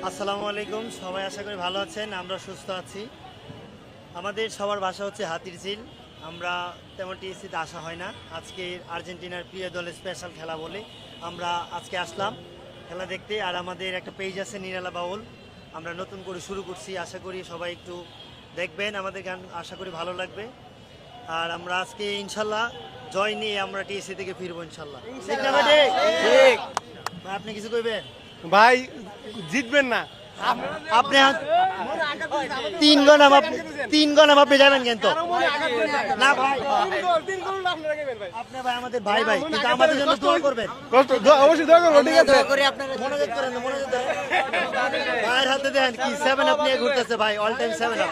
আসসালামু আলাইকুম, সবাই আশা করি ভালো আছেন। আমরা সুস্থ আছি। আমাদের সবার বাসা হচ্ছে হাতিরঝিল। আমরা তেমন টিএসসিতে আসা হয় না। আজকে আর্জেন্টিনার প্রিয় দলের স্পেশাল খেলা বলে আমরা আজকে আসলাম খেলা দেখতে। আর আমাদের একটা পেজ আছে নিরালা বাউল, আমরা নতুন করে শুরু করছি। আশা করি সবাই একটু দেখবেন আমাদের গান, আশা করি ভালো লাগবে। আর আমরা আজকে ইনশাল্লাহ জয় নিয়ে আমরা টিএসসি থেকে ফিরবো ইনশাল্লাহ। আপনি কিছু কইবেন ভাই? জিতবেন না আপনি, তিন গণ আপনি যাবেন কিন্তু না ভাই, আপনি ভাই আমাদের ভাই ভাই, কিন্তু আমাদের জন্য দোয়া করবেন, অবশ্যই দোয়া করবো। ঠিক আছে, মনোযোগ করেন, মনোযোগ ভাইয়ের হাতে দেন কি 7 আপ নিয়ে ঘুরতেছে ভাই, অল টাইম 7 আপ।